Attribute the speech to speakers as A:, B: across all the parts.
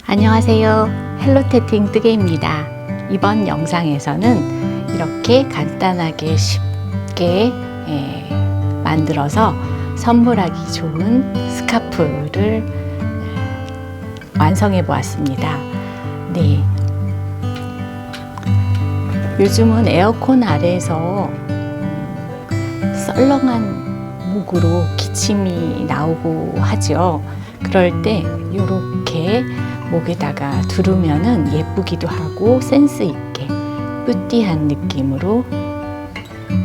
A: 안녕하세요. 헬로테팅 뜨개입니다. 이번 영상에서는 이렇게 간단하게 쉽게 만들어서 선물하기 좋은 스카프를 완성해 보았습니다. 네. 요즘은 에어컨 아래에서 썰렁한 목으로 기침이 나오고 하죠. 그럴 때 이렇게 목에다가 두르면은 예쁘기도 하고 센스 있게 뿌띠한 느낌으로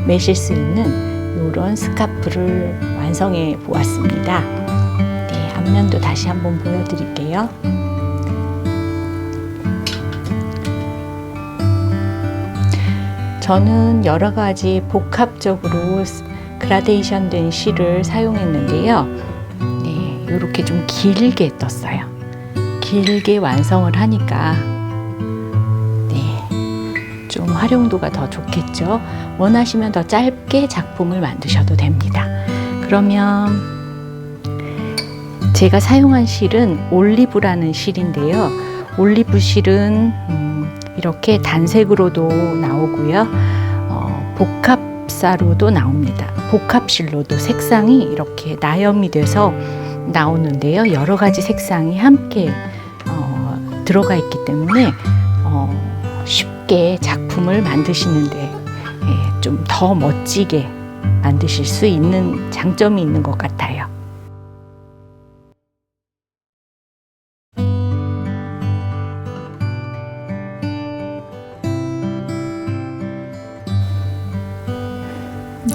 A: 매실 수 있는 이런 스카프를 완성해 보았습니다. 네, 앞면도 다시 한번 보여드릴게요. 저는 여러 가지 복합적으로 그라데이션 된 실을 사용했는데요. 네, 이렇게 좀 길게 떴어요. 길게 완성을 하니까 좀 활용도가 더 좋겠죠. 원하시면 더 짧게 작품을 만드셔도 됩니다. 그러면 제가 사용한 실은 올리브라는 실인데요. 올리브 실은 이렇게 단색으로도 나오고요. 복합사로도 나옵니다. 복합실로도 색상이 이렇게 나염이 돼서 나오는데요. 여러 가지 색상이 함께 들어가 있기 때문에 쉽게 작품을 만드시는데 좀 더 멋지게 만드실 수 있는 장점이 있는 것 같아요.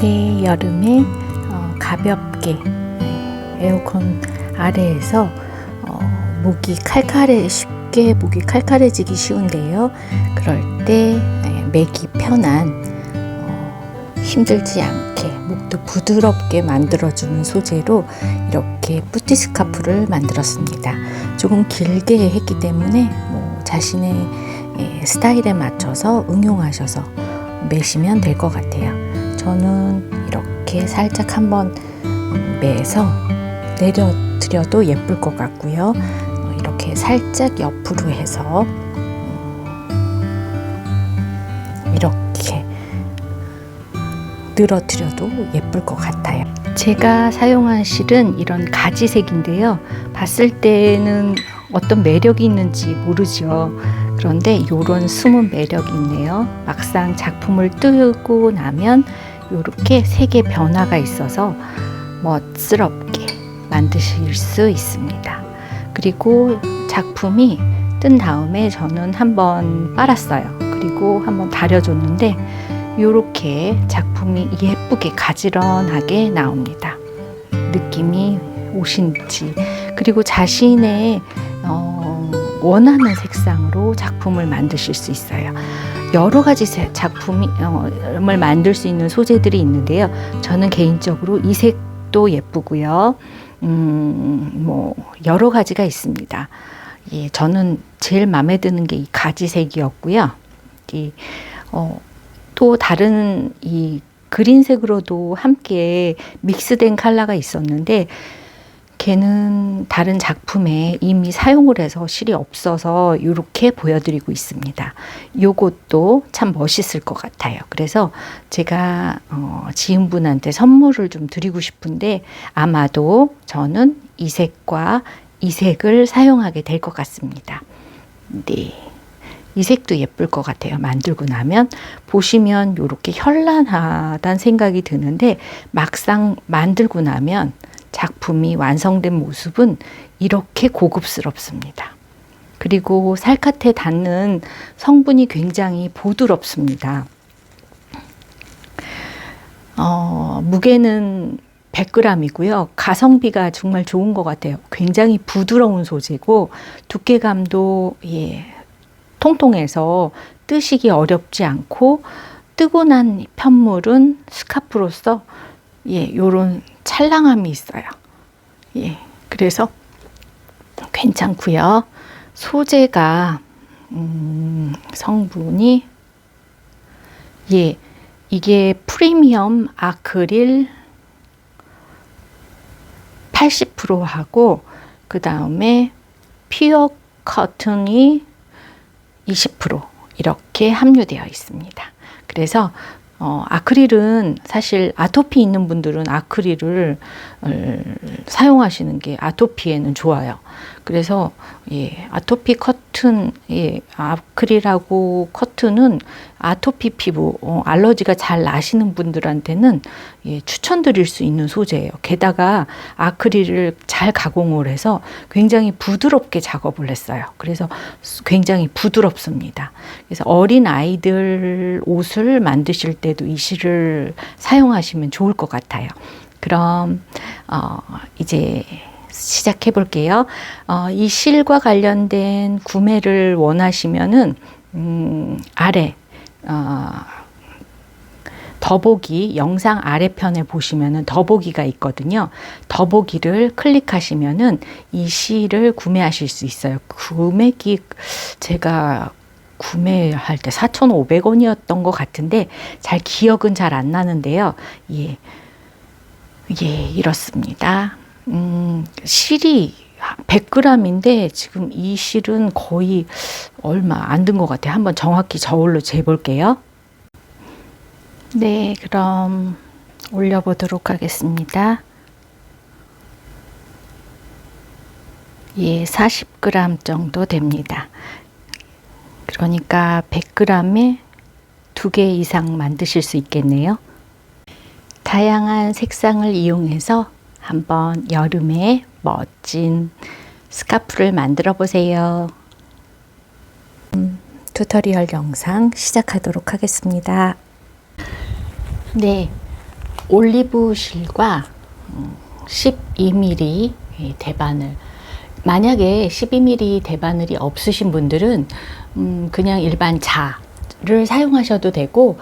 A: 네, 여름에 가볍게 에어컨 아래에서 목이 쉽게 목이 칼칼해지기 쉬운데요. 그럴 때 매기 편한 힘들지 않게 목도 부드럽게 만들어주는 소재로 이렇게 뿌띠 스카프를 만들었습니다. 조금 길게 했기 때문에 자신의 스타일에 맞춰서 응용하셔서 매시면 될 것 같아요. 저는 이렇게 살짝 한번 매서 내려드려도 예쁠 것 같고요. 이렇게 살짝 옆으로 해서 이렇게 늘어뜨려도 예쁠 것 같아요. 제가 사용한 실은 이런 가지색인데요. 봤을 때는 어떤 매력이 있는지 모르죠. 그런데 이런 숨은 매력이 있네요. 막상 작품을 뜨고 나면 이렇게 색의 변화가 있어서 멋스럽게 만드실 수 있습니다. 그리고 작품이 뜬 다음에 저는 한번 빨았어요. 그리고 한번 다려줬는데 이렇게 작품이 예쁘게 가지런하게 나옵니다. 느낌이 오신지. 그리고 자신의 원하는 색상으로 작품을 만드실 수 있어요. 여러 가지 작품을 만들 수 있는 소재들이 있는데요. 저는 개인적으로 이 색도 예쁘고요. 여러 가지가 있습니다. 예, 저는 제일 마음에 드는 게 이 가지색이었고요. 또 다른 이 그린색으로도 함께 믹스된 컬러가 있었는데 걔는 다른 작품에 이미 사용을 해서 실이 없어서 이렇게 보여드리고 있습니다. 요것도 참 멋있을 것 같아요. 그래서 제가 지인분한테 선물을 좀 드리고 싶은데 아마도 저는 이 색과 이 색을 사용하게 될 것 같습니다. 네, 이 색도 예쁠 것 같아요. 만들고 나면 보시면 이렇게 현란하다는 생각이 드는데 막상 만들고 나면 작품이 완성된 모습은 이렇게 고급스럽습니다. 그리고 살갗에 닿는 성분이 굉장히 부드럽습니다. 무게는 100g이고요. 가성비가 정말 좋은 것 같아요. 굉장히 부드러운 소재고 두께감도 통통해서 뜨시기 어렵지 않고 뜨고 난 편물은 스카프로서 요런 찰랑함이 있어요. 그래서 괜찮고요. 소재가 성분이 이게 프리미엄 아크릴 80%하고 그 다음에 퓨어 커튼이 20% 이렇게 함유되어 있습니다. 그래서 아크릴은 사실 아토피 있는 분들은 아크릴을 사용하시는 게 아토피에는 좋아요. 그래서 아토피 커튼, 아크릴하고 커튼은 아토피 피부, 알러지가 잘 나시는 분들한테는 추천드릴 수 있는 소재예요. 게다가 아크릴을 잘 가공을 해서 굉장히 부드럽게 작업을 했어요. 그래서 굉장히 부드럽습니다. 그래서 어린 아이들 옷을 만드실 때도 이 실을 사용하시면 좋을 것 같아요. 그럼 이제 시작해 볼게요. 이 실과 관련된 구매를 원하시면은 아래 더보기 영상 아래편에 보시면은 더보기가 있거든요. 더보기를 클릭하시면은 이 실을 구매하실 수 있어요. 구매기 제가 구매할 때 4,500원이었던 것 같은데 잘 기억은 잘 안 나는데요. 이렇습니다. 실이 100g인데 지금 이 실은 거의 얼마 안 든 것 같아요. 한번 정확히 저울로 재볼게요. 네, 그럼 올려보도록 하겠습니다. 40g 정도 됩니다. 그러니까 100g에 2개 이상 만드실 수 있겠네요. 다양한 색상을 이용해서 한번 여름에 멋진 스카프를 만들어 보세요. 튜토리얼 영상 시작하도록 하겠습니다. 네, 올리브 실과 12mm 대바늘, 만약에 12mm 대바늘이 없으신 분들은 그냥 일반 자를 사용하셔도 되고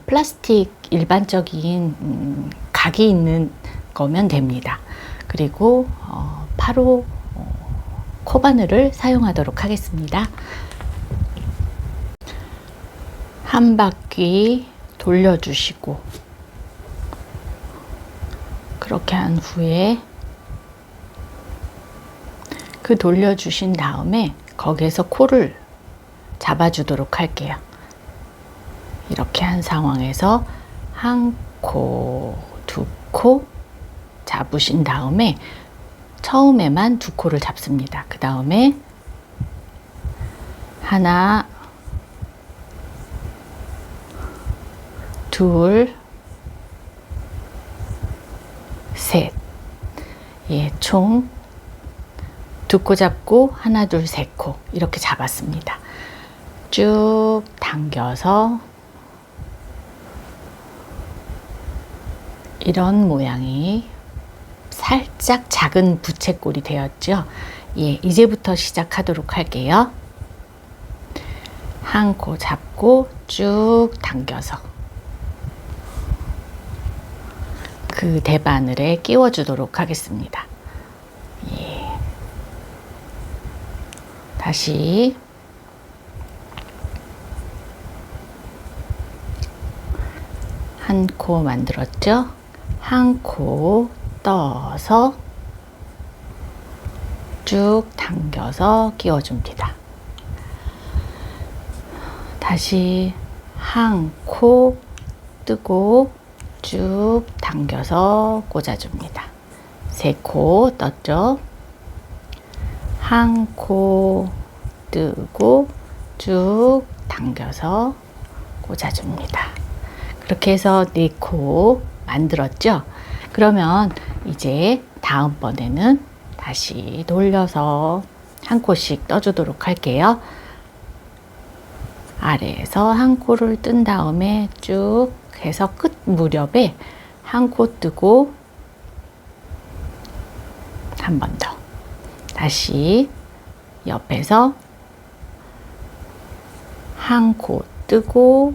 A: 플라스틱 일반적인 각이 있는 거면 됩니다. 그리고 바로 코바늘을 사용하도록 하겠습니다. 한 바퀴 돌려주시고 그렇게 한 후에 그 돌려주신 다음에 거기에서 코를 잡아주도록 할게요. 이렇게 한 상황에서 한 코, 두 코 잡으신 다음에 처음에만 두 코를 잡습니다. 그 다음에 하나, 둘, 셋. 총 두 코 잡고 하나, 둘, 셋 코 이렇게 잡았습니다. 쭉 당겨서 이런 모양이 살짝 작은 부채꼴이 되었죠. 이제부터 시작하도록 할게요. 한 코 잡고 쭉 당겨서 그 대바늘에 끼워주도록 하겠습니다. 다시 한 코 만들었죠? 한 코 떠서 쭉 당겨서 끼워줍니다. 다시 한 코 뜨고 쭉 당겨서 꽂아줍니다. 세 코 떴죠? 한 코 뜨고 쭉 당겨서 꽂아줍니다. 그렇게 해서 4코 만들었죠? 그러면 이제 다음번에는 다시 돌려서 한 코씩 떠주도록 할게요. 아래에서 한 코를 뜬 다음에 쭉 해서 끝 무렵에 한 코 뜨고 한 번 더. 다시 옆에서 한 코 뜨고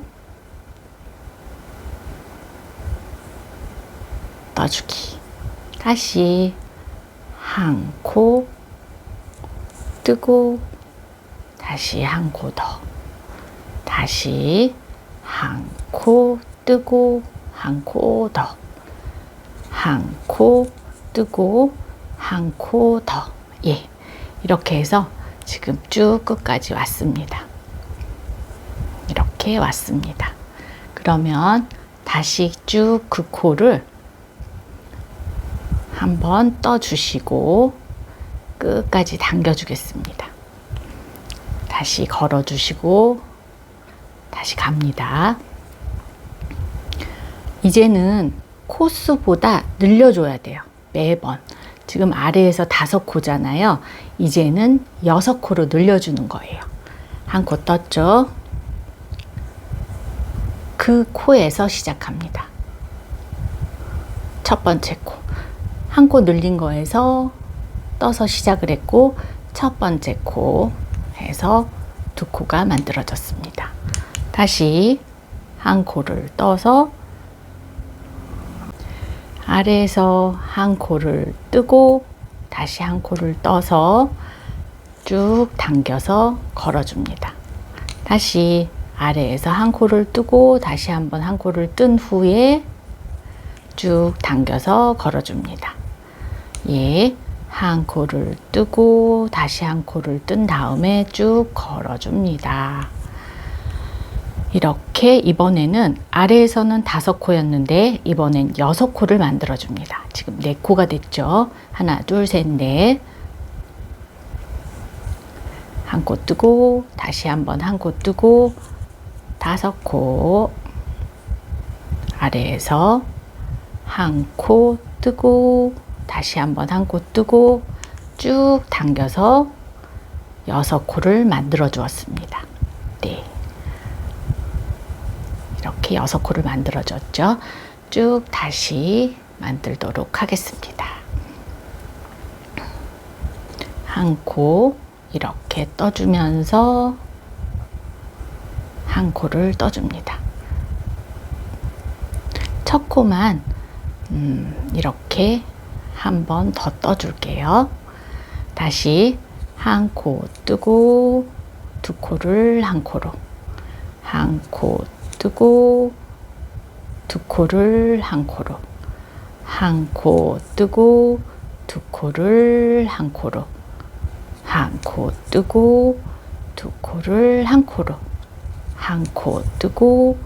A: 떠주기. 다시 한 코 뜨고 다시 한 코 더. 다시 한 코 뜨고 한 코 더. 한 코 뜨고 한 코 더. 이렇게 해서 지금 쭉 끝까지 왔습니다. 이렇게 왔습니다. 그러면 다시 쭉 그 코를 한번 떠주시고 끝까지 당겨주겠습니다. 다시 걸어주시고 다시 갑니다. 이제는 코수보다 늘려줘야 돼요. 매번. 지금 아래에서 5코잖아요. 이제는 6코로 늘려주는 거예요. 한 코 떴죠? 그 코에서 시작합니다. 첫 번째 코. 한 코 늘린 거에서 떠서 시작을 했고, 첫 번째 코 해서 2코가 만들어졌습니다. 다시 한 코를 떠서 아래에서 한 코를 뜨고 다시 한 코를 떠서 쭉 당겨서 걸어줍니다. 다시 아래에서 한 코를 뜨고 다시 한번 한 코를 뜬 후에 쭉 당겨서 걸어줍니다. 예, 한 코를 뜨고 다시 한 코를 뜬 다음에 쭉 걸어줍니다. 이렇게 이번에는 아래에서는 5코였는데 이번엔 6코를 만들어 줍니다. 지금 4코가 됐죠. 하나, 둘, 셋, 넷. 한 코 뜨고 다시 한번 한 코 뜨고 5코. 아래에서 한 코 뜨고 다시 한번 한 코 뜨고 쭉 당겨서 6코를 만들어 주었습니다. 네. 이렇게 6코를 만들어줬죠. 쭉 다시 만들도록 하겠습니다. 한 코 이렇게 떠주면서 한 코를 떠줍니다. 첫 코만 이렇게 한 번 더 떠줄게요. 다시 한 코 뜨고 2코를 한 코로, 한 코 뜨고 2코를 한 코로, 한 코 뜨고 2코를 한 코로, 한 코 뜨고 2코를 한 코로, 한 코 뜨고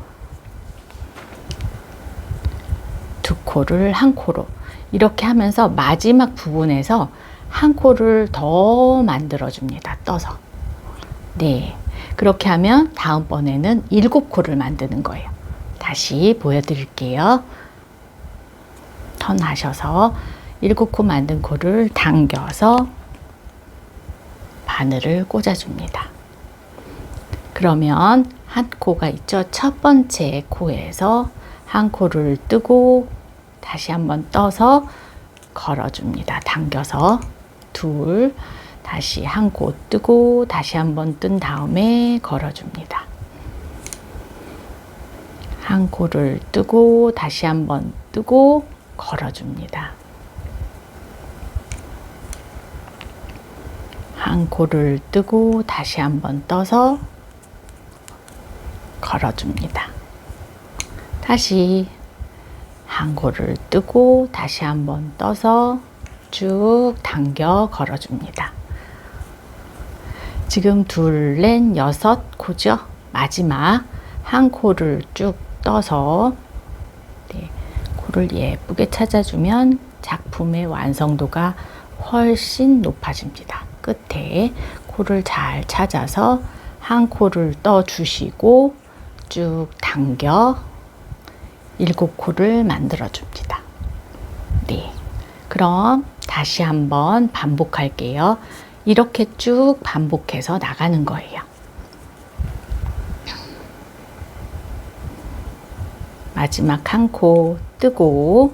A: 2코를 한 코로, 이렇게 하면서 마지막 부분에서 한 코를 더 만들어 줍니다. 떠서. 네. 그렇게 하면 다음번에는 7코를 만드는 거예요. 다시 보여드릴게요. 턴하셔서 7코 만든 코를 당겨서 바늘을 꽂아줍니다. 그러면 한 코가 있죠. 첫 번째 코에서 한 코를 뜨고 다시 한번 떠서 걸어줍니다. 당겨서 둘, 다시 한 코 뜨고 다시 한번 뜬 다음에 걸어줍니다. 한 코를 뜨고 다시 한번 뜨고 걸어줍니다. 한 코를 뜨고 다시 한번 떠서 걸어줍니다. 다시 한 코를 뜨고 다시 한번 떠서 쭉 당겨 걸어줍니다. 지금 둘, 넷, 6코죠. 마지막 한 코를 쭉 떠서 코를 예쁘게 찾아주면 작품의 완성도가 훨씬 높아집니다. 끝에 코를 잘 찾아서 한 코를 떠 주시고 쭉 당겨 7코를 만들어 줍니다. 네. 그럼 다시 한번 반복할게요. 이렇게 쭉 반복해서 나가는 거예요. 마지막 한 코 뜨고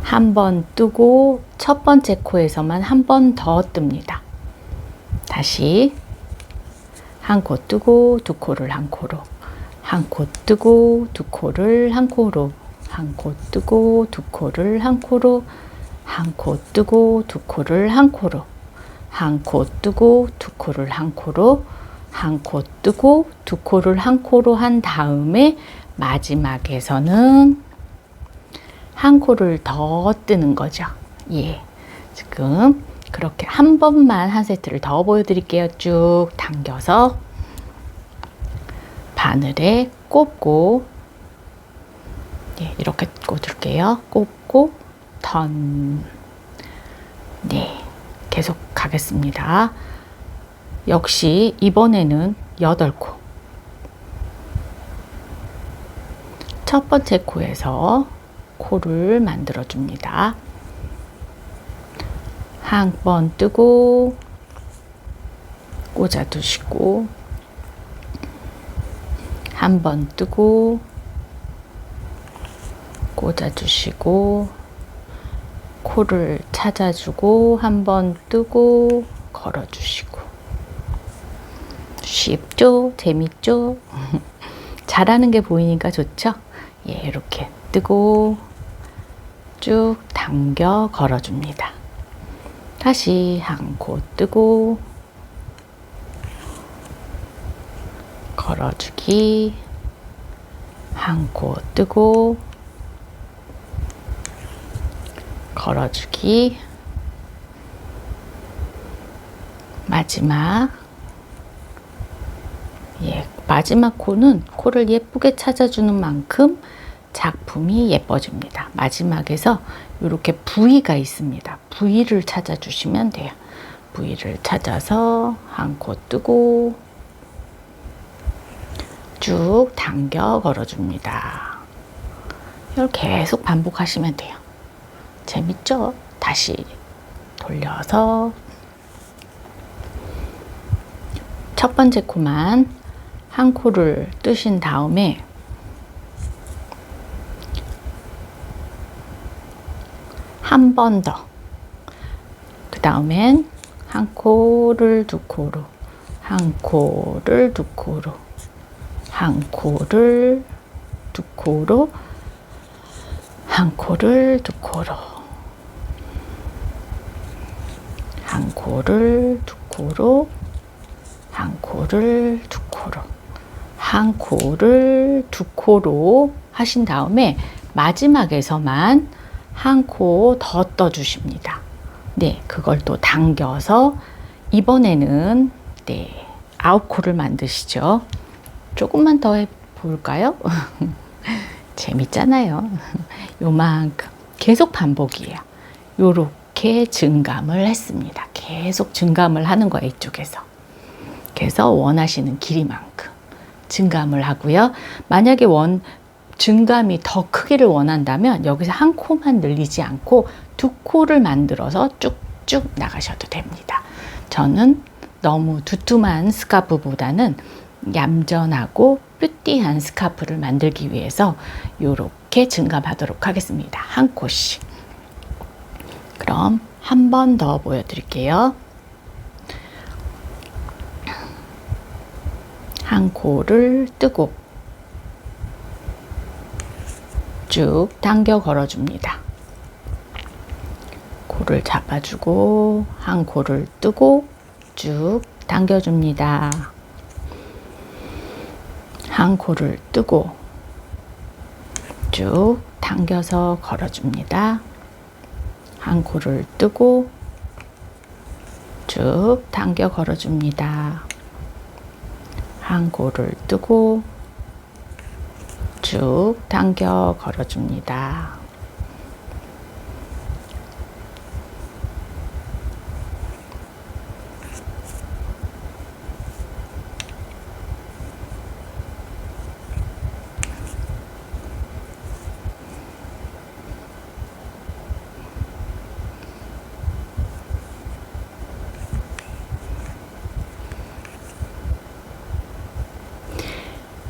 A: 한 번 뜨고 첫 번째 코에서만 한 번 더 뜹니다. 다시 한 코 뜨고 2코를 한 코로, 한 코 뜨고 2코를 한 코로, 한 코 뜨고 2코를 한 코로, 한 코 뜨고 2코를 한 코로, 한 코 뜨고 2코를 한 코로, 한 코 뜨고 2코를 한 코로 한 다음에 마지막에서는 한 코를 더 뜨는 거죠. 예. 지금 그렇게 한 번만 한 세트를 더 보여드릴게요. 쭉 당겨서 바늘에 꼽고, 네, 이렇게 꽂을게요. 꼽고 턴. 네, 계속 가겠습니다. 역시 이번에는 8코. 첫 번째 코에서 코를 만들어 줍니다. 한 번 뜨고 꽂아 두시고, 한 번 뜨고 꽂아 주시고, 코를 찾아주고, 한 번 뜨고 걸어 주시고. 쉽죠? 재밌죠? 잘하는 게 보이니까 좋죠? 예, 이렇게 뜨고 쭉 당겨 걸어 줍니다. 다시 한 코 뜨고 걸어주기, 한 코 뜨고 걸어주기, 마지막, 예, 마지막 코는 코를 예쁘게 찾아주는 만큼 작품이 예뻐집니다. 마지막에서 이렇게 부위가 있습니다. 부위를 찾아주시면 돼요. 부위를 찾아서 한 코 뜨고 쭉 당겨 걸어줍니다. 이걸 계속 반복하시면 돼요. 재밌죠? 다시 돌려서 첫 번째 코만 한 코를 뜨신 다음에 한 번 더, 그 다음엔 한 코를 두 코로, 한 코를 두 코로, 한 코를 두 코로, 한 코를 두 코로, 한 코를 두 코로, 한 코를 두 코로, 한 코를 두 코로 하신 다음에 마지막에서만 한 코 더 떠주십니다. 네, 그걸 또 당겨서 이번에는 네, 9코를 만드시죠. 조금만 더 해볼까요? 재밌잖아요. 요만큼 계속 반복이에요. 요렇게 증감을 했습니다. 계속 증감을 하는 거예요, 이쪽에서. 그래서 원하시는 길이만큼 증감을 하고요. 만약에 증감이 더 크기를 원한다면 여기서 한 코만 늘리지 않고 두 코를 만들어서 쭉쭉 나가셔도 됩니다. 저는 너무 두툼한 스카프보다는 얌전하고 뾰띠한 스카프를 만들기 위해서 이렇게 증감하도록 하겠습니다. 한 코씩. 그럼 한 번 더 보여드릴게요. 한 코를 뜨고 쭉 당겨 걸어줍니다. 코를 잡아주고 한 코를 뜨고 쭉 당겨줍니다. 한 코를 뜨고 쭉 당겨서 걸어줍니다. 한 코를 뜨고 쭉 당겨 걸어줍니다. 한 코를 뜨고 쭉 당겨 걸어줍니다.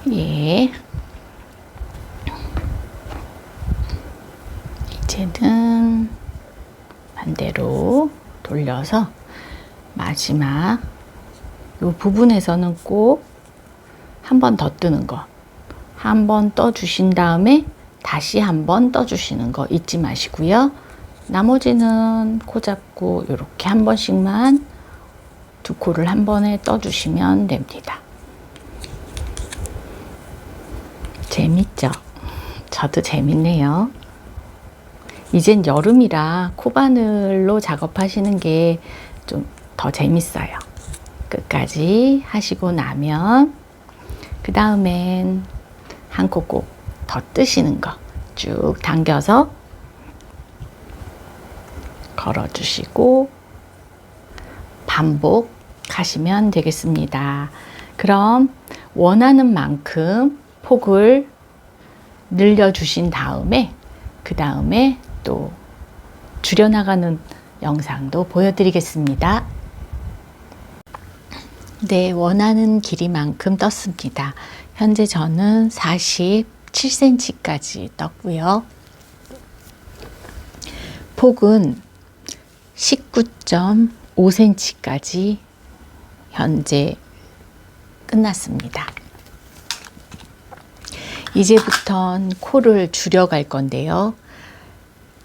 A: 예. 이제는 반대로 돌려서 마지막 이 부분에서는 꼭 한 번 더 뜨는 거, 한 번 떠 주신 다음에 다시 한 번 떠 주시는 거 잊지 마시고요. 나머지는 코 잡고 이렇게 한 번씩만 두 코를 한 번에 떠 주시면 됩니다. 재밌죠? 저도 재밌네요. 이젠 여름이라 코바늘로 작업하시는 게 좀 더 재밌어요. 끝까지 하시고 나면 그 다음엔 한 코 꼭 더 뜨시는 거 쭉 당겨서 걸어주시고 반복하시면 되겠습니다. 그럼 원하는 만큼 폭을 늘려주신 다음에 그 다음에 또 줄여나가는 영상도 보여드리겠습니다. 네, 원하는 길이만큼 떴습니다. 현재 저는 47cm까지 떴고요. 폭은 19.5cm까지 현재 끝났습니다. 이제부턴 코를 줄여갈 건데요.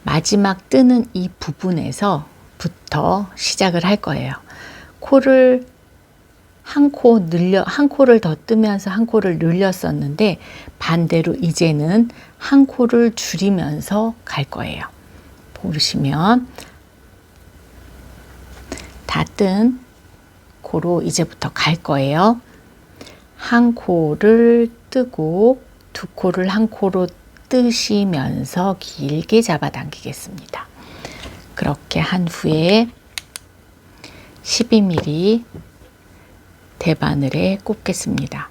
A: 마지막 뜨는 이 부분에서부터 시작을 할 거예요. 코를 한 코를 더 뜨면서 한 코를 늘렸었는데 반대로 이제는 한 코를 줄이면서 갈 거예요. 보시면 다 뜬 코로 이제부터 갈 거예요. 한 코를 뜨고 두 코를 한 코로 뜨시면서 길게 잡아당기겠습니다. 그렇게 한 후에 12mm 대바늘에 꽂겠습니다.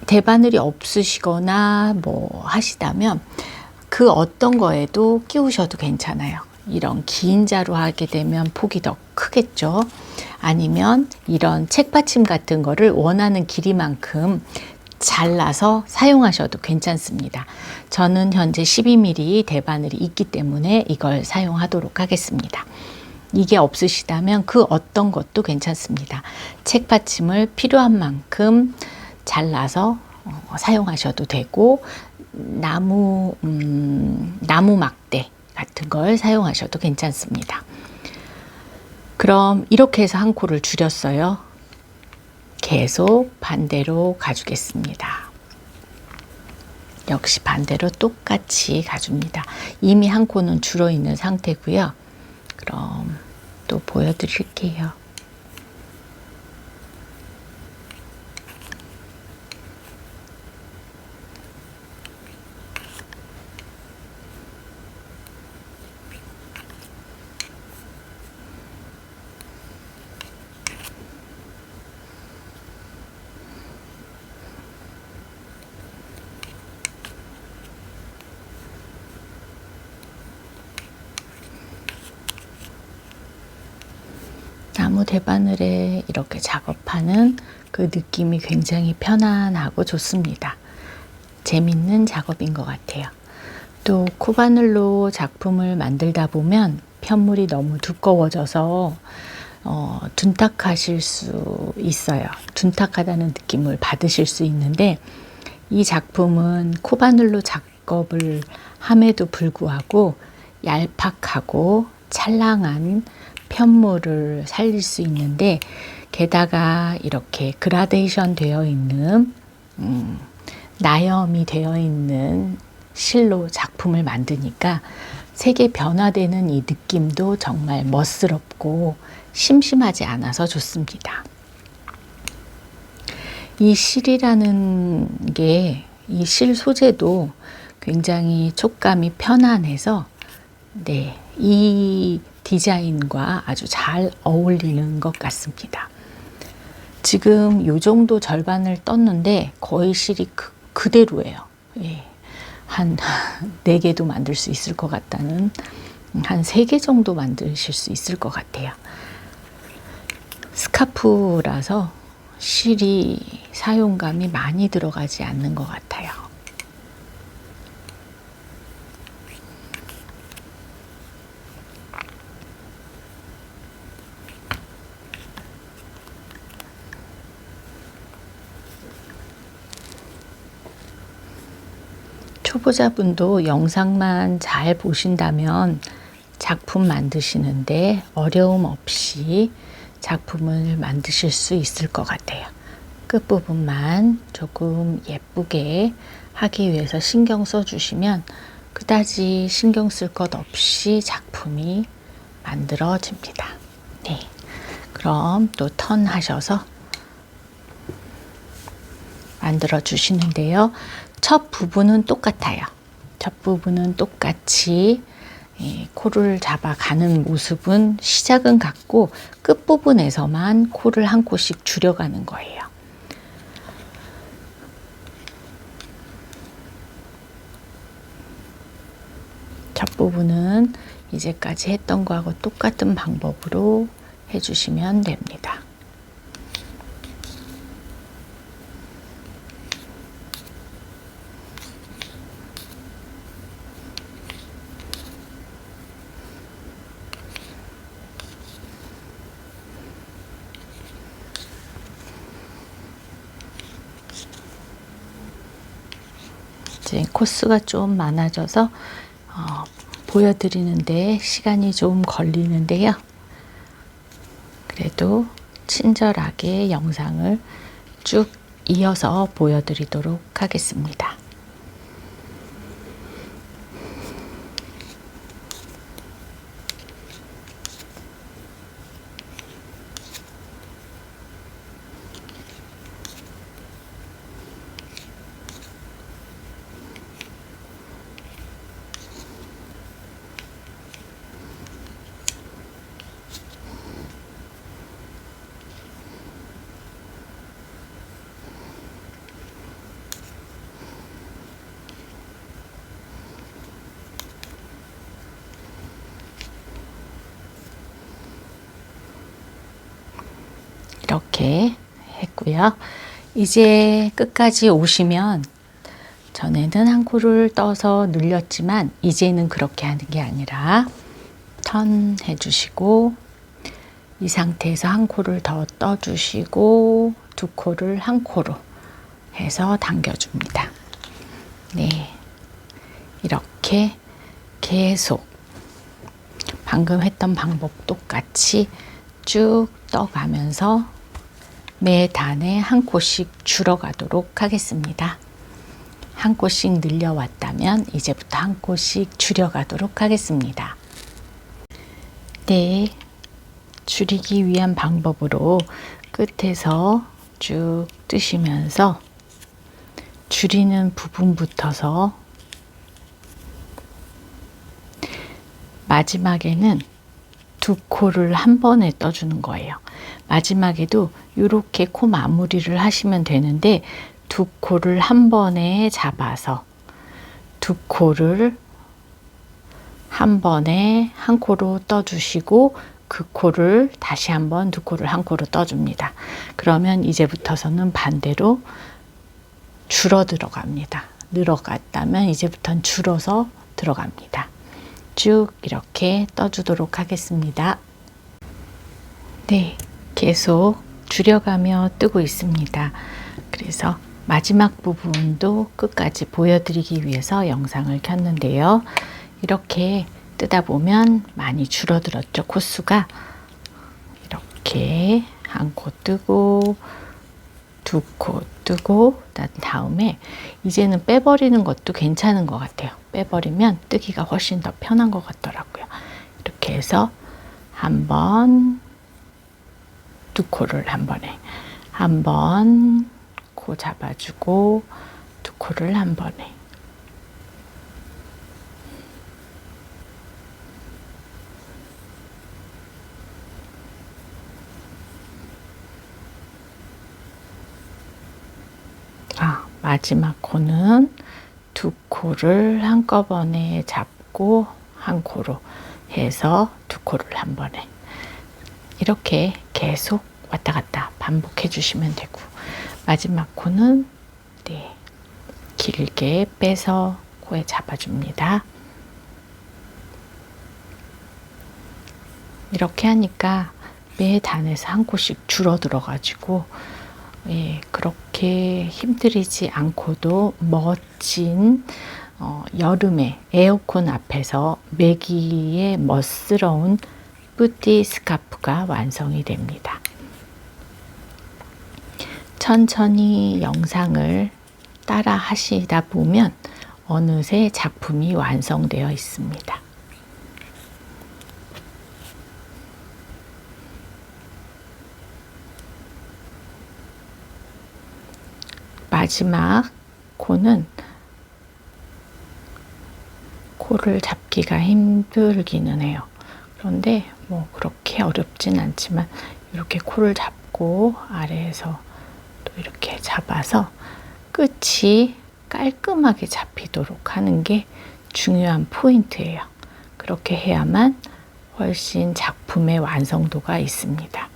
A: 대바늘이 없으시거나 뭐 하시다면 그 어떤 거에도 끼우셔도 괜찮아요. 이런 긴 자로 하게 되면 폭이 더 크겠죠. 아니면 이런 책받침 같은 거를 원하는 길이만큼 잘라서 사용하셔도 괜찮습니다. 저는 현재 12mm 대바늘이 있기 때문에 이걸 사용하도록 하겠습니다. 이게 없으시다면 그 어떤 것도 괜찮습니다. 책받침을 필요한 만큼 잘라서 사용하셔도 되고 나무 막대 같은 걸 사용하셔도 괜찮습니다. 그럼 이렇게 해서 한 코를 줄였어요. 계속 반대로 가주겠습니다. 역시 반대로 똑같이 가줍니다. 이미 한 코는 줄어 있는 상태고요. 그럼 또 보여드릴게요. 나무 대바늘에 이렇게 작업하는 그 느낌이 굉장히 편안하고 좋습니다. 재밌는 작업인 것 같아요. 또 코바늘로 작품을 만들다 보면 편물이 너무 두꺼워져서 둔탁하실 수 있어요. 둔탁하다는 느낌을 받으실 수 있는데 이 작품은 코바늘로 작업을 함에도 불구하고 얄팍하고 찰랑한 편물을 살릴 수 있는데 게다가 이렇게 그라데이션 되어 있는 나염이 되어 있는 실로 작품을 만드니까 색의 변화되는 이 느낌도 정말 멋스럽고 심심하지 않아서 좋습니다. 이 실이라는 게 이 실 소재도 굉장히 촉감이 편안해서 네, 이 디자인과 아주 잘 어울리는 것 같습니다. 지금 이 정도 절반을 떴는데 거의 실이 그대로예요. 예. 한 4개도 만들 수 있을 것 같다는 한 3개 정도 만드실 수 있을 것 같아요. 스카프라서 실이 사용감이 많이 들어가지 않는 것 같아요. 초보자분도 영상만 잘 보신다면 작품 만드시는데 어려움 없이 작품을 만드실 수 있을 것 같아요. 끝부분만 조금 예쁘게 하기 위해서 신경 써주시면 그다지 신경 쓸 것 없이 작품이 만들어집니다. 네. 그럼 또 턴 하셔서 만들어 주시는데요. 첫 부분은 똑같아요. 첫 부분은 똑같이 코를 잡아가는 모습은 시작은 같고 끝부분에서만 코를 한 코씩 줄여가는 거예요. 첫 부분은 이제까지 했던 거하고 똑같은 방법으로 해주시면 됩니다. 이제 코스가 좀 많아져서 보여드리는데 시간이 좀 걸리는데요. 그래도 친절하게 영상을 쭉 이어서 보여드리도록 하겠습니다. 이렇게 했고요. 이제 끝까지 오시면 전에는 한 코를 떠서 늘렸지만 이제는 그렇게 하는 게 아니라 턴 해주시고 이 상태에서 한 코를 더 떠주시고 두 코를 한 코로 해서 당겨줍니다. 네, 이렇게 계속 방금 했던 방법 똑같이 쭉 떠가면서 매 단에 한 코씩 줄어가도록 하겠습니다. 한 코씩 늘려왔다면 이제부터 한 코씩 줄여가도록 하겠습니다. 네, 줄이기 위한 방법으로 끝에서 쭉 뜨시면서 줄이는 부분부터서 마지막에는 두 코를 한 번에 떠주는 거예요. 마지막에도 이렇게 코 마무리를 하시면 되는데 두 코를 한 번에 잡아서 두 코를 한 번에 한 코로 떠주시고 그 코를 다시 한번 두 코를 한 코로 떠줍니다. 그러면 이제부터서는 반대로 줄어 들어갑니다. 늘어갔다면 이제부터는 줄어서 들어갑니다. 쭉 이렇게 떠주도록 하겠습니다. 네, 계속 줄여가며 뜨고 있습니다. 그래서 마지막 부분도 끝까지 보여드리기 위해서 영상을 켰는데요. 이렇게 뜨다 보면 많이 줄어들었죠. 코수가 이렇게 한 코 뜨고 두 코 뜨고 난 다음에 이제는 빼버리는 것도 괜찮은 것 같아요. 빼버리면 뜨기가 훨씬 더 편한 것 같더라고요. 이렇게 해서 한 번, 두 코를 한 번에 한 번 코 잡아주고 두 코를 한 번에 마지막 코는 두 코를 한꺼번에 잡고 한 코로 해서 두 코를 한 번에 이렇게 계속 왔다 갔다 반복해 주시면 되고 마지막 코는 네, 길게 빼서 코에 잡아줍니다. 이렇게 하니까 매 단에서 한 코씩 줄어들어 가지고 그렇게 힘들이지 않고도 멋진 여름에 에어컨 앞에서 매기의 멋스러운 뿌띠 스카프가 완성이 됩니다. 천천히 영상을 따라 하시다 보면 어느새 작품이 완성되어 있습니다. 마지막 코는 코를 잡기가 힘들기는 해요. 그런데 뭐 그렇게 어렵진 않지만 이렇게 코를 잡고 아래에서 또 이렇게 잡아서 끝이 깔끔하게 잡히도록 하는 게 중요한 포인트예요. 그렇게 해야만 훨씬 작품의 완성도가 있습니다.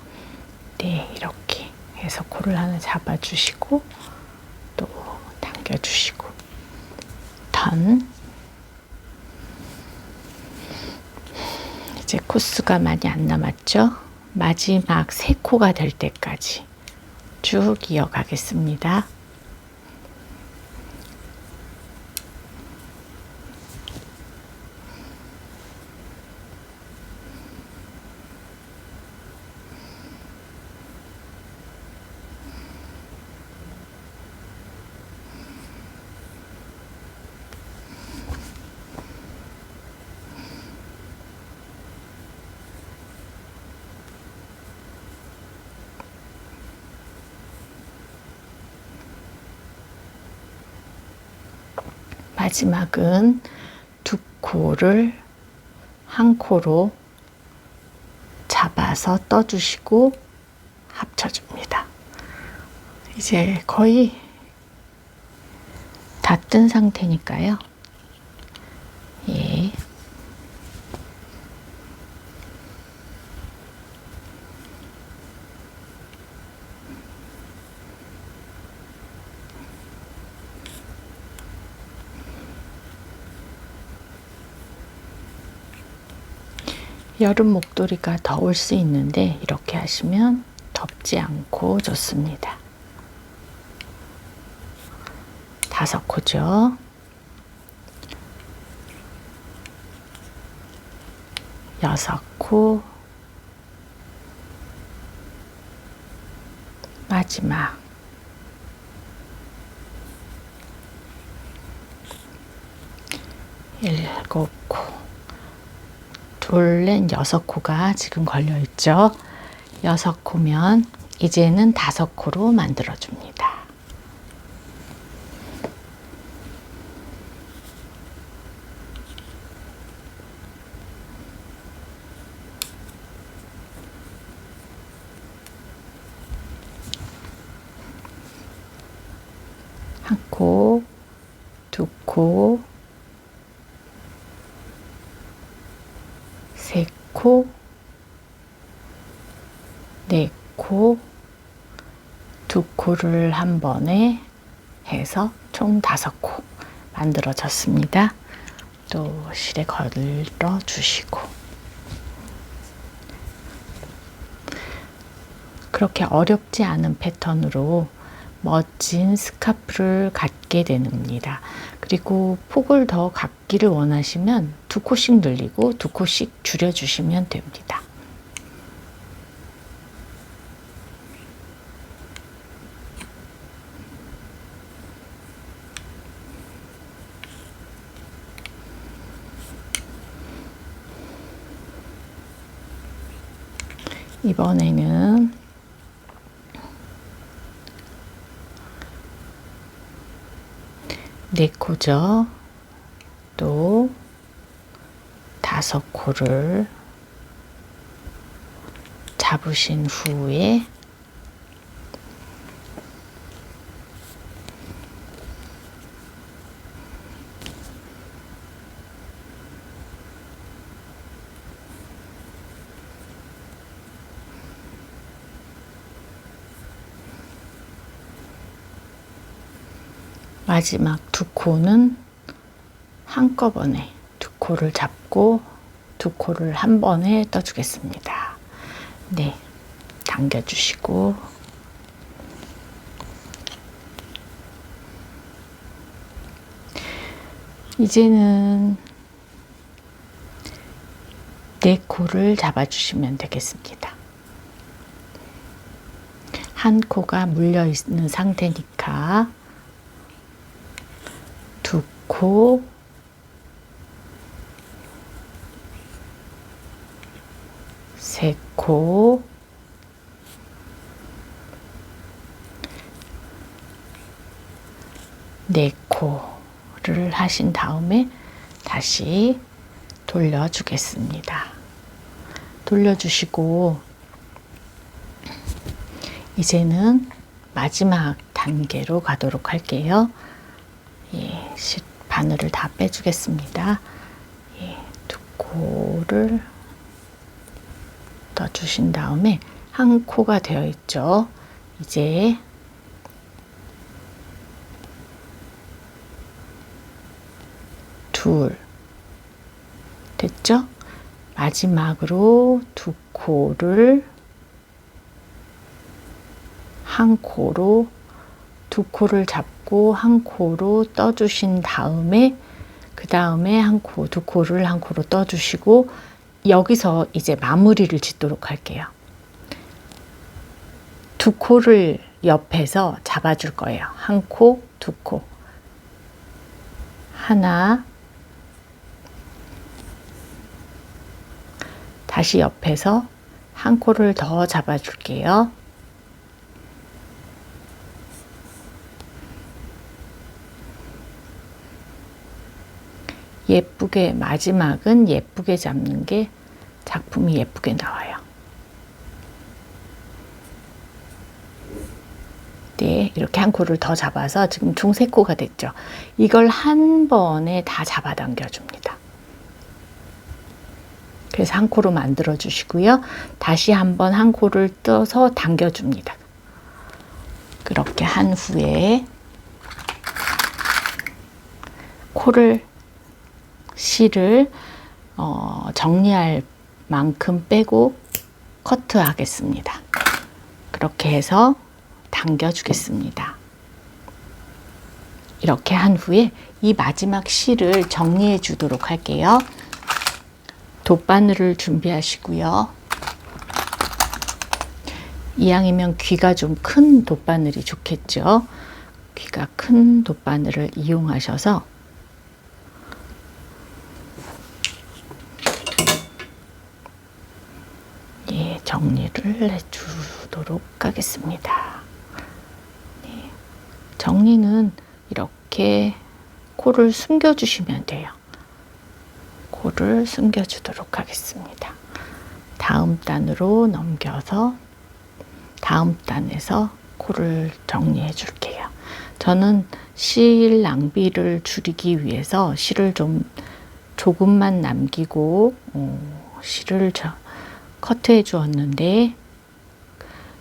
A: 네, 이렇게 해서 코를 하나 잡아주시고 또 당겨주시고 턴. 이제 코스가 많이 안 남았죠? 마지막 3코가 될 때까지 쭉 이어가겠습니다. 마지막은 2코를 한 코로 잡아서 떠주시고 합쳐줍니다. 이제 거의 다 뜬 상태니까요. 예. 여름 목도리가 더울 수 있는데 이렇게 하시면 덥지 않고 좋습니다. 5코죠. 여섯 코. 마지막 7코. 둘, 넷, 6코가 지금 걸려 있죠. 6코면 이제는 5코로 만들어 줍니다. 한 코, 2코, 3코, 4코, 2코를 한 번에 해서 총 5코 만들어졌습니다. 또 실에 걸어 주시고 그렇게 어렵지 않은 패턴으로 멋진 스카프를 갖게 됩니다. 그리고 폭을 더 갖기를 원하시면 2코씩 늘리고 2코씩 줄여주시면 됩니다. 이번에는 네 코죠. 또 5코를 잡으신 후에 마지막 2코는 한꺼번에 2코를 잡고 2코를 한 번에 떠주겠습니다. 네, 당겨주시고 이제는 4코를 잡아주시면 되겠습니다. 한 코가 물려 있는 상태니까 코, 세 코, 네 코를 하신 다음에 다시 돌려주겠습니다. 돌려주시고 이제는 마지막 단계로 가도록 할게요. 예, 바늘을 다 빼주겠습니다. 예, 두 코를 떠주신 다음에 한 코가 되어 있죠. 이제 둘 됐죠? 마지막으로 두 코를 한 코로 두 코를 잡고 한 코로 떠주신 다음에 그 다음에 한 코, 두 코를 한 코로 떠주시고 여기서 이제 마무리를 짓도록 할게요. 두 코를 옆에서 잡아줄 거예요. 한 코, 두 코. 하나, 다시 옆에서 한 코를 더 잡아줄게요. 예쁘게, 마지막은 예쁘게 잡는 게 작품이 예쁘게 나와요. 네, 이렇게 한 코를 더 잡아서 지금 총 3코가 됐죠. 이걸 한 번에 다 잡아당겨 줍니다. 그래서 한 코로 만들어 주시고요. 다시 한번 한 코를 떠서 당겨 줍니다. 그렇게 한 후에 코를 실을 정리할 만큼 빼고 커트 하겠습니다. 그렇게 해서 당겨 주겠습니다. 이렇게 한 후에 이 마지막 실을 정리해 주도록 할게요. 돗바늘을 준비하시고요. 이왕이면 귀가 좀 큰 돗바늘이 좋겠죠. 귀가 큰 돗바늘을 이용하셔서 예, 정리를 해주도록 하겠습니다. 네, 정리는 이렇게 코를 숨겨주시면 돼요. 코를 숨겨주도록 하겠습니다. 다음 단으로 넘겨서 다음 단에서 코를 정리해 줄게요. 저는 실 낭비를 줄이기 위해서 실을 좀 조금만 남기고 실을 커트해 주었는데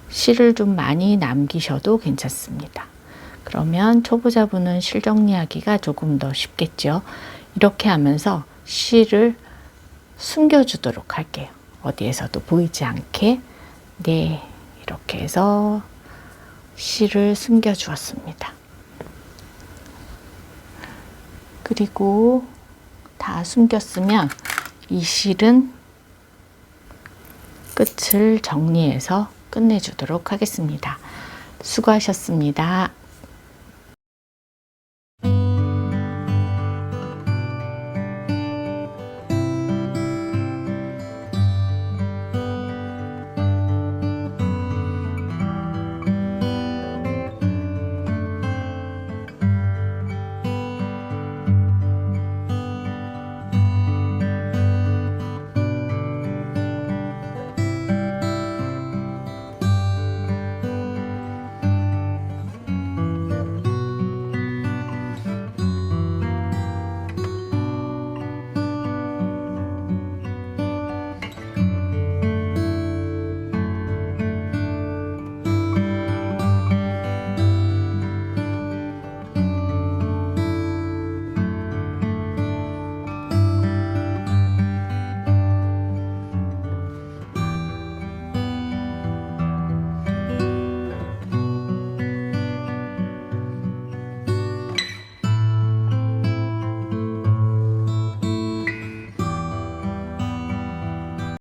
A: 실을 좀 많이 남기셔도 괜찮습니다. 그러면 초보자분은 실 정리하기가 조금 더 쉽겠죠. 이렇게 하면서 실을 숨겨주도록 할게요. 어디에서도 보이지 않게. 네, 이렇게 해서 실을 숨겨주었습니다. 그리고 다 숨겼으면 이 실은 끝을 정리해서 끝내주도록 하겠습니다. 수고하셨습니다.